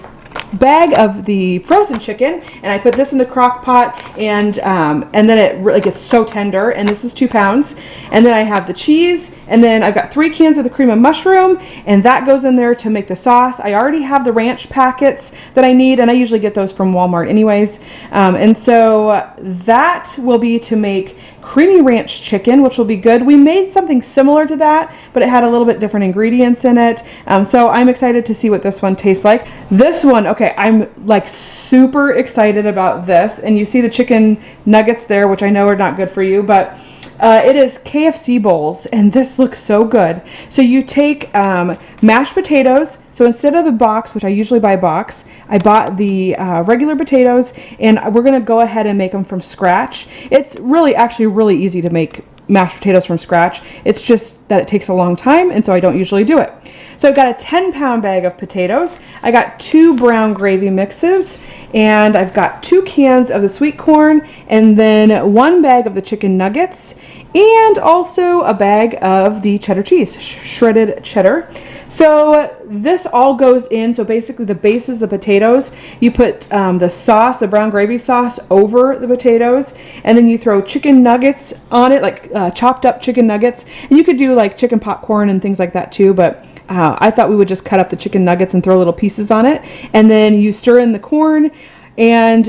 bag of the frozen chicken, and I put this in the crock pot, and then it really gets so tender, and this is 2 pounds. And then I have the cheese, and then I've got 3 cans of the cream of mushroom, and that goes in there to make the sauce. I already have the ranch packets that I need, and I usually get those from Walmart anyways. And so that will be to make creamy ranch chicken, which will be good. We made something similar to that, but it had a little bit different ingredients in it. So I'm excited to see what this one tastes like. This one, okay, I'm like super excited about this. And you see the chicken nuggets there, which I know are not good for you, but it is KFC bowls, and this looks so good. So you take mashed potatoes. So instead of the box, which I usually buy box, I bought the regular potatoes, and we're going to go ahead and make them from scratch. It's actually really easy to make mashed potatoes from scratch. It's just that it takes a long time, and so I don't usually do it. So I've got a 10-pound bag of potatoes. I got 2 brown gravy mixes, and I've got 2 cans of the sweet corn, and then 1 bag of the chicken nuggets, and also a bag of the cheddar cheese, shredded cheddar. So this all goes in. So basically the base is the potatoes. You put the sauce, the brown gravy sauce, over the potatoes, and then you throw chicken nuggets on it, like chopped up chicken nuggets. And you could do like chicken popcorn and things like that too, but I thought we would just cut up the chicken nuggets and throw little pieces on it. And then you stir in the corn and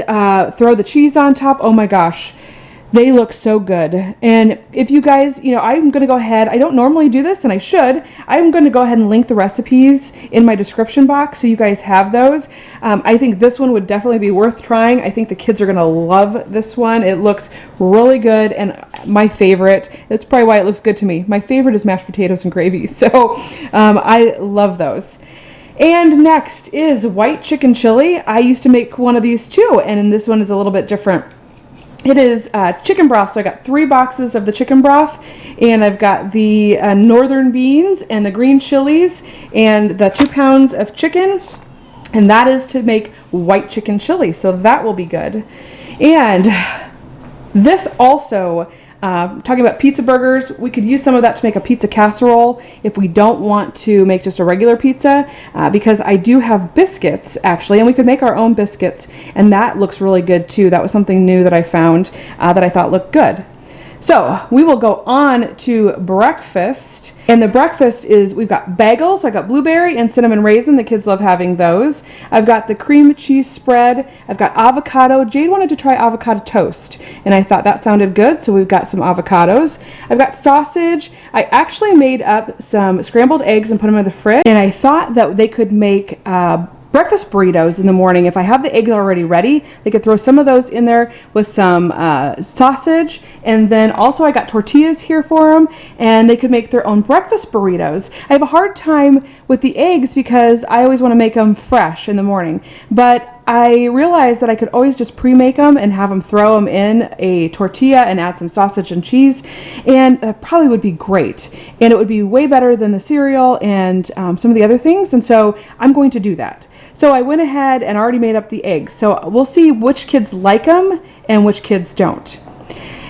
throw the cheese on top. Oh my gosh. They look so good. And if you guys, I'm going to go ahead, I don't normally do this, and I should. I'm going to go ahead and link the recipes in my description box so you guys have those. I think this one would definitely be worth trying. I think the kids are going to love this one. It looks really good, and my favorite, that's probably why it looks good to me. My favorite is mashed potatoes and gravy, so I love those. And next is white chicken chili. I used to make one of these too, and this one is a little bit different. It is chicken broth, so I got 3 boxes of the chicken broth, and I've got the northern beans and the green chilies and the 2 pounds of chicken, and that is to make white chicken chili, so that will be good. And this also, talking about pizza burgers, we could use some of that to make a pizza casserole if we don't want to make just a regular pizza, because I do have biscuits actually, and we could make our own biscuits, and that looks really good too. That was something new that I found that I thought looked good. So we will go on to breakfast, and the breakfast is, we've got bagels. So I got blueberry and cinnamon raisin. The kids love having those. I've got the cream cheese spread. I've got avocado. Jade wanted to try avocado toast, and I thought that sounded good, so we've got some avocados. I've got sausage. I actually made up some scrambled eggs and put them in the fridge, and I thought that they could make breakfast burritos in the morning. If I have the eggs already ready, they could throw some of those in there with some sausage, and then also I got tortillas here for them, and they could make their own breakfast burritos. I have a hard time with the eggs because I always want to make them fresh in the morning, but I realized that I could always just pre-make them and have them throw them in a tortilla and add some sausage and cheese, and that probably would be great, and it would be way better than the cereal and some of the other things, and so I'm going to do that. So I went ahead and already made up the eggs, so we'll see which kids like them and which kids don't.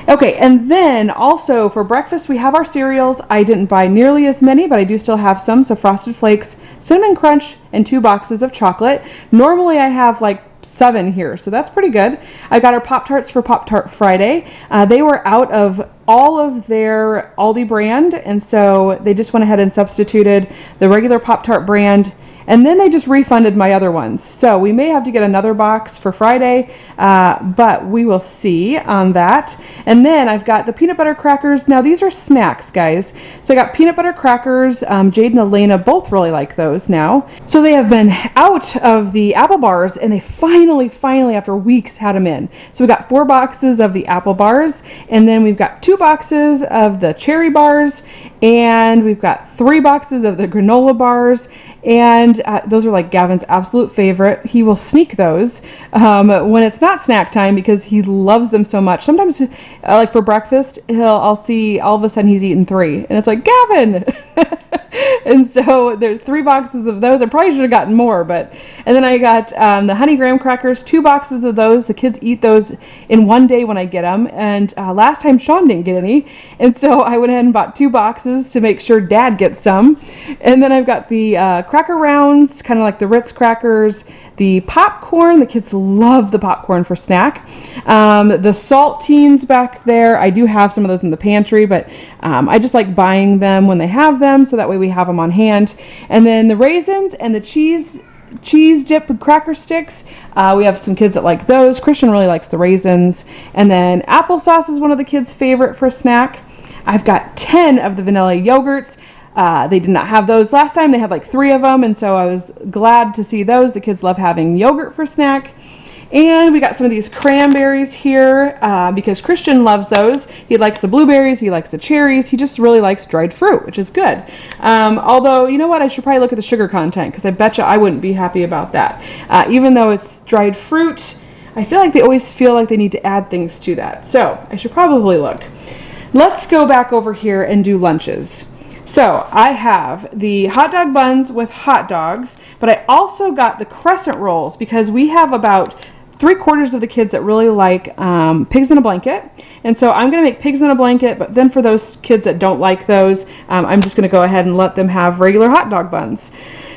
Okay, and then also for breakfast we have our cereals. I didn't buy nearly as many, but I do still have some. So Frosted Flakes, Cinnamon Crunch, and 2 boxes of chocolate. Normally I have like 7 here, so that's pretty good. I got our Pop-Tarts for Pop-Tart Friday. They were out of all of their Aldi brand, and so they just went ahead and substituted the regular Pop-Tart brand, and then they just refunded my other ones. So we may have to get another box for Friday, but we will see on that. And then I've got the peanut butter crackers. Now these are snacks, guys. So I got peanut butter crackers. Jade and Elena both really like those now. So they have been out of the apple bars, and they finally, after weeks, had them in. So we got 4 boxes of the apple bars, and then we've got 2 boxes of the cherry bars, and we've got 3 boxes of the granola bars, and those are like Gavin's absolute favorite. He will sneak those when it's not snack time because he loves them so much. Sometimes, like for breakfast, I'll see all of a sudden he's eaten 3, and it's like, Gavin! And so there's 3 boxes of those. I probably should have gotten more, and then I got the honey graham crackers, 2 boxes of those. The kids eat those in one day when I get them, and last time Sean didn't get any, and so I went ahead and bought 2 boxes to make sure Dad gets some. And then I've got the cracker rounds, kind of like the Ritz crackers, the popcorn. The kids love the popcorn for snack. The saltines back there, I do have some of those in the pantry, but I just like buying them when they have them, so that way we have them on hand. And then the raisins and the cheese dip cracker sticks, we have some kids that like those. Christian really likes the raisins. And then applesauce is one of the kids' favorite for snack. I've got 10 of the vanilla yogurts. They did not have those last time. They had like 3 of them, and so I was glad to see those. The kids love having yogurt for snack. And we got some of these cranberries here because Christian loves those. He likes the blueberries. He likes the cherries. He just really likes dried fruit, which is good. Although, you know what? I should probably look at the sugar content because I bet you I wouldn't be happy about that. Even though it's dried fruit, I feel like they always feel like they need to add things to that. So I should probably look. Let's go back over here and do lunches. So I have the hot dog buns with hot dogs, but I also got the crescent rolls because we have about 3/4 of the kids that really like pigs in a blanket. And so I'm going to make pigs in a blanket, but then for those kids that don't like those, I'm just going to go ahead and let them have regular hot dog buns.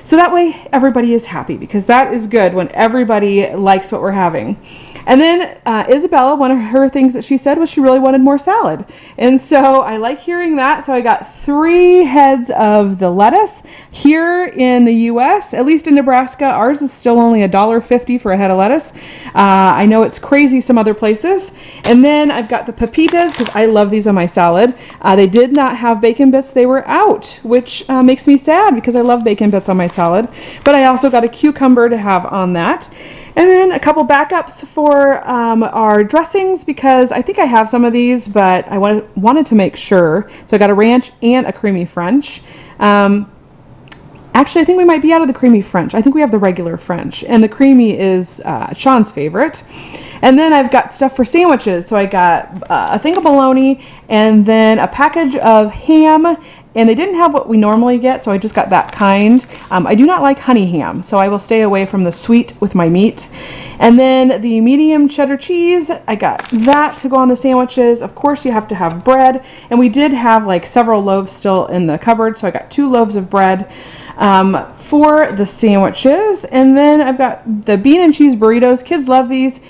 So that way everybody is happy, because that is good when everybody likes what we're having. And then Isabella, one of her things that she said was she really wanted more salad. And so I like hearing that. So I got 3 heads of the lettuce. Here in the U.S., at least in Nebraska, ours is still only $1.50 for a head of lettuce. I know it's crazy some other places. And then I've got the pepitas, because I love these on my salad. They did not have bacon bits. They were out, which makes me sad because I love bacon bits on my salad. But I also got a cucumber to have on that. And then a couple backups for our dressings, because I think I have some of these, but I wanted to make sure. So I got a ranch and a creamy French. Actually, I think we might be out of the creamy French. I think we have the regular French, and the creamy is Sean's favorite. And then I've got stuff for sandwiches. So I got a thing of bologna and then a package of ham. And they didn't have what we normally get, so I just got that kind. I do not like honey ham, so I will stay away from the sweet with my meat. And then the medium cheddar cheese, I got that to go on the sandwiches. Of course, you have to have bread. And we did have like several loaves still in the cupboard, so I got 2 loaves of bread for the sandwiches. And then I've got the bean and cheese burritos. Kids love these.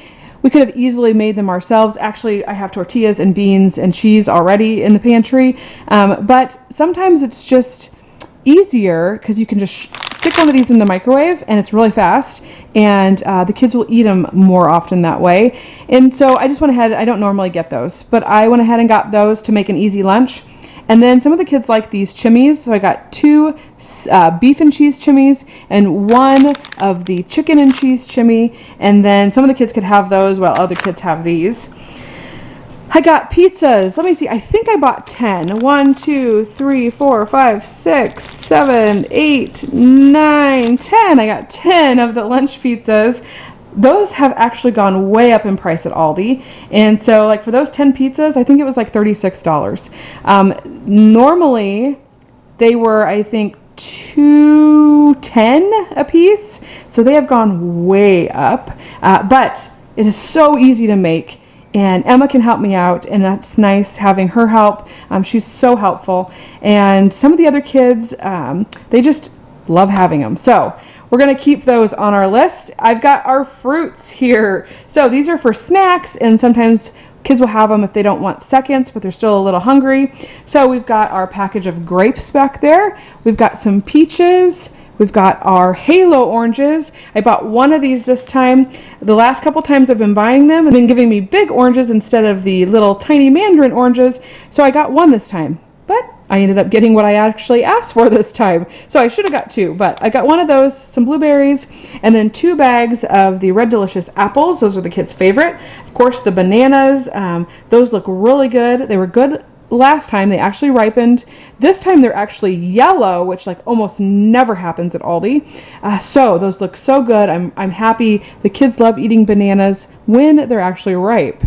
We could have easily made them ourselves. Actually, I have tortillas and beans and cheese already in the pantry. But sometimes it's just easier because you can just stick one of these in the microwave and it's really fast. And the kids will eat them more often that way. And so I just went ahead. I don't normally get those, but I went ahead and got those to make an easy lunch. And then some of the kids like these chimneys, so I got 2 beef and cheese chimneys and 1 of the chicken and cheese chimney. And then some of the kids could have those while other kids have these. I got pizzas. Let me see. I think I bought 10. 1, 2, 3, 4, 5, 6, 7, 8, 9, 10. I got 10 of the lunch pizzas. Those have actually gone way up in price at Aldi. And so like for those 10 pizzas, I think it was like $36. Normally they were, I think, $2.10 a piece. So they have gone way up. But it is so easy to make. And Emma can help me out, and that's nice having her help. She's so helpful. And some of the other kids, they just love having them. So we're going to keep those on our list. I've got our fruits here. So these are for snacks, and sometimes kids will have them if they don't want seconds, but they're still a little hungry. So we've got our package of grapes back there. We've got some peaches. We've got our halo oranges. I bought 1 of these this time. The last couple times I've been buying them, they've been giving me big oranges instead of the little tiny mandarin oranges. So I got 1 this time. But I ended up getting what I actually asked for this time. So I should have got 2, but I got 1 of those, some blueberries, and then 2 bags of the Red Delicious apples. Those are the kids' favorite. Of course, the bananas, those look really good. They were good last time, they actually ripened. This time they're actually yellow, which like almost never happens at Aldi. So those look so good. I'm happy. The kids love eating bananas when they're actually ripe.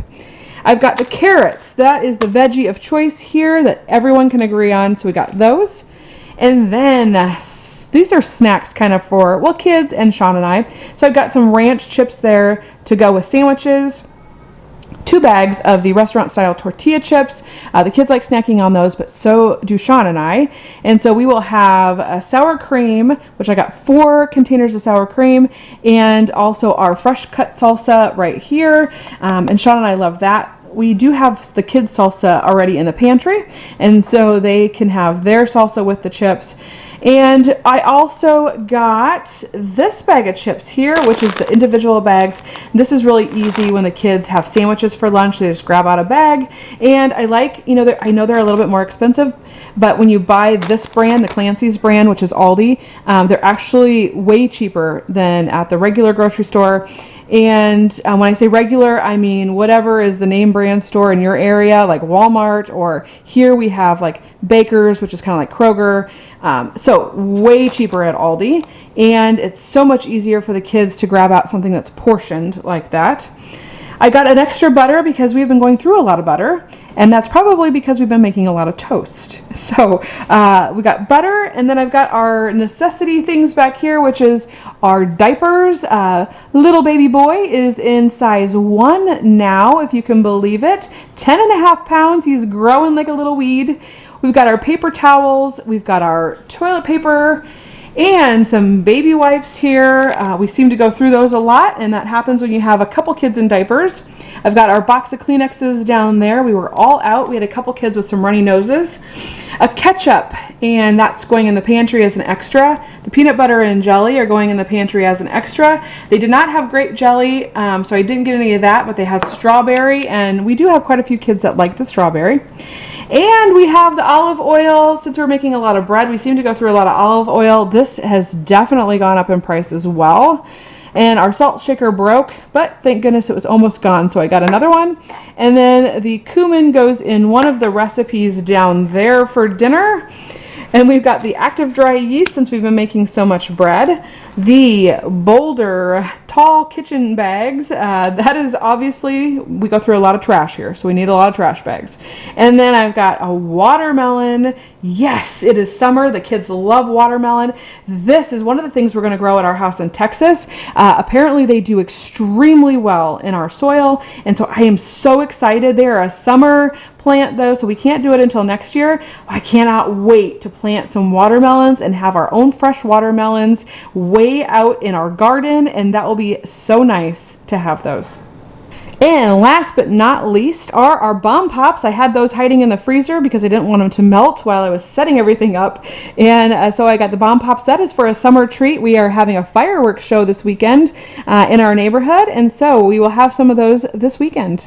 I've got the carrots. That is the veggie of choice here that everyone can agree on. So we got those. And then these are snacks kind of for, well, kids and Sean and I. So I've got some ranch chips there to go with sandwiches. 2 bags of the restaurant style tortilla chips. The kids like snacking on those, but so do Sean and I. And so we will have a sour cream, which I got 4 containers of sour cream, and also our fresh cut salsa right here. And Sean and I love that. We do have the kids salsa already in the pantry, and so they can have their salsa with the chips. And I also got this bag of chips here, which is the individual bags. This is really easy when the kids have sandwiches for lunch. They just grab out a bag. And I like, you know, I know they're a little bit more expensive, but when you buy this brand, the Clancy's brand, which is Aldi, they're actually way cheaper than at the regular grocery store. And when I say regular, I mean whatever is the name brand store in your area, like Walmart, or here we have like Baker's, which is kind of like Kroger. So way cheaper at Aldi. And it's so much easier for the kids to grab out something that's portioned like that. I got an extra butter because we've been going through a lot of butter, and that's probably because we've been making a lot of toast. So we got butter, and then I've got our necessity things back here, which is our diapers. Little baby boy is in size 1 now, if you can believe it. 10.5 pounds. He's growing like a little weed. We've got our paper towels. We've got our toilet paper and some baby wipes here. We seem to go through those a lot, and that happens when you have a couple kids in diapers. I've got our box of Kleenexes down there. We were all out. We had a couple kids with some runny noses. A ketchup, and that's going in the pantry as an extra. The peanut butter and jelly are going in the pantry as an extra. They did not have grape jelly, so I didn't get any of that, but they had strawberry, and we do have quite a few kids that like the strawberry. And we have the olive oil. Since we're making a lot of bread, we seem to go through a lot of olive oil. This has definitely gone up in price as well. And our salt shaker broke, but thank goodness it was almost gone, so I got another one. And then the cumin goes in one of the recipes down there for dinner. And we've got the active dry yeast since we've been making so much bread. The Boulder tall kitchen bags, that is obviously, we go through a lot of trash here, so we need a lot of trash bags. And then I've got a watermelon. Yes, it is summer. The kids love watermelon. This is one of the things we're going to grow at our house in Texas. Apparently they do extremely well in our soil, and so I am so excited. They are a summer plant though, so we can't do it until next year. I cannot wait to plant some watermelons and have our own fresh watermelons way out in our garden, and that will be so nice to have those. And last but not least are our bomb pops. I had those hiding in the freezer because I didn't want them to melt while I was setting everything up. And so I got the bomb pops. That is for a summer treat. We are having a fireworks show this weekend in our neighborhood, and so we will have some of those this weekend.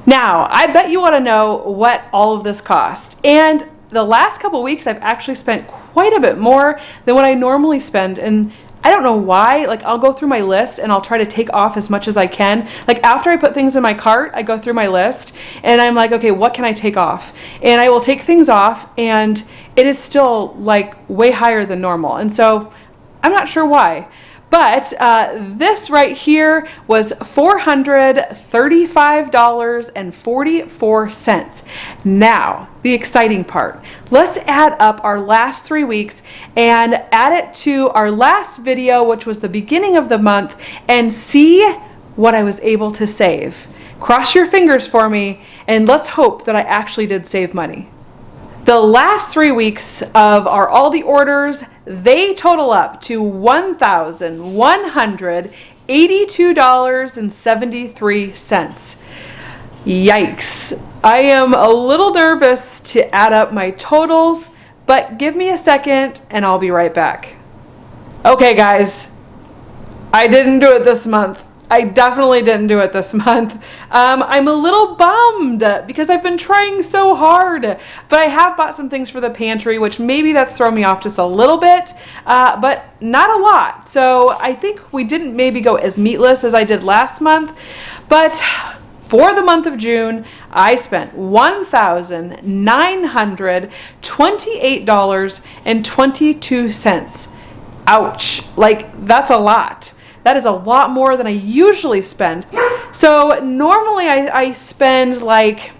Now, I bet you want to know what all of this cost. And the last couple weeks, I've actually spent quite a bit more than what I normally spend. And I don't know why. Like, I'll go through my list and I'll try to take off as much as I can. Like, after I put things in my cart, I go through my list and I'm like, okay, what can I take off? And I will take things off, and it is still like way higher than normal. And so I'm not sure why. But this right here was $435.44. Now, the exciting part. Let's add up our last 3 weeks and add it to our last video, which was the beginning of the month, and see what I was able to save. Cross your fingers for me, and let's hope that I actually did save money. The last 3 weeks of our Aldi orders, they total up to $1,182.73. Yikes. I am a little nervous to add up my totals, but give me a second and I'll be right back. Okay, guys, I didn't do it this month. I definitely didn't do it this month. I'm a little bummed because I've been trying so hard, but I have bought some things for the pantry, which maybe that's thrown me off just a little bit, but not a lot. So I think we didn't maybe go as meatless as I did last month, but For the month of June, I spent $1,928.22. Ouch. Like, that's a lot. That is a lot more than I usually spend. So normally I spend like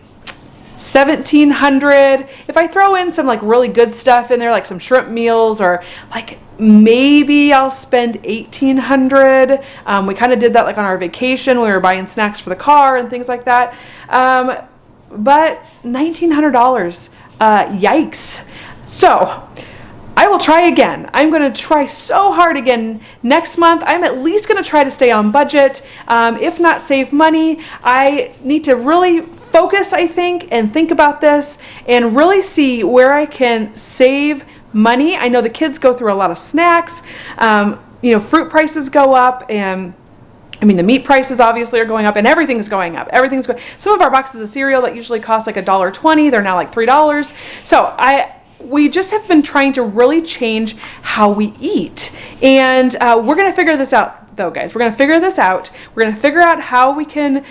$1,700. If I throw in some like really good stuff in there, like some shrimp meals, or like maybe I'll spend $1,800. We kind of did that like on our vacation. We were buying snacks for the car and things like that. But $1,900, yikes. So I will try again. I'm going to try so hard again next month. I'm at least going to try to stay on budget, if not save money. I need to really focus, I think, and think about this and really see where I can save money. I know the kids go through a lot of snacks. Fruit prices go up, and I mean, the meat prices obviously are going up, and everything's going up. Everything's going. Some of our boxes of cereal that usually cost like $1.20, they're now like $3. So we just have been trying to really change how we eat. And we're going to figure this out, though, guys. We're going to figure this out. We're going to figure out how we can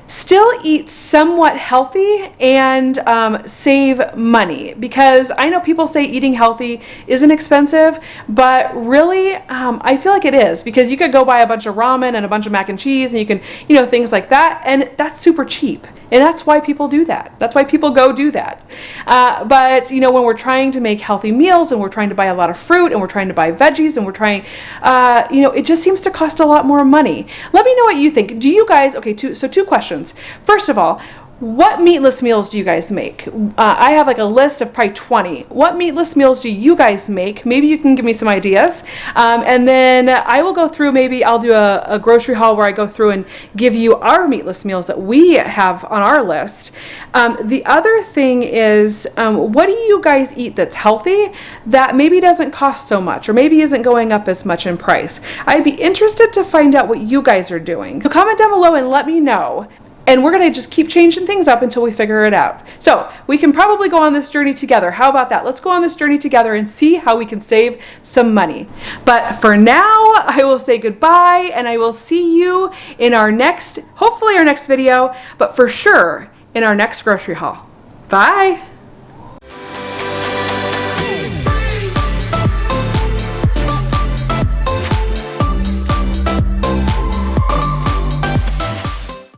still eat somewhat healthy and save money, because I know people say eating healthy isn't expensive, but really I feel like it is, because you could go buy a bunch of ramen and a bunch of mac and cheese, and you can, things like that, and that's super cheap, and that's why people do that. That's why people go do that. But when we're trying to make healthy meals, and we're trying to buy a lot of fruit, and we're trying to buy veggies, and we're trying, it just seems to cost a lot more money. Let me know what you think. Do you guys, two questions. First of all, what meatless meals do you guys make? I have like a list of probably 20. What meatless meals do you guys make? Maybe you can give me some ideas. And then I will go through, maybe I'll do a grocery haul where I go through and give you our meatless meals that we have on our list. The other thing is, what do you guys eat that's healthy that maybe doesn't cost so much, or maybe isn't going up as much in price? I'd be interested to find out what you guys are doing. So comment down below and let me know. And we're going to just keep changing things up until we figure it out. So we can probably go on this journey together. How about that? Let's go on this journey together and see how we can save some money. But for now, I will say goodbye, and I will see you in our next, hopefully our next video, but for sure in our next grocery haul. Bye.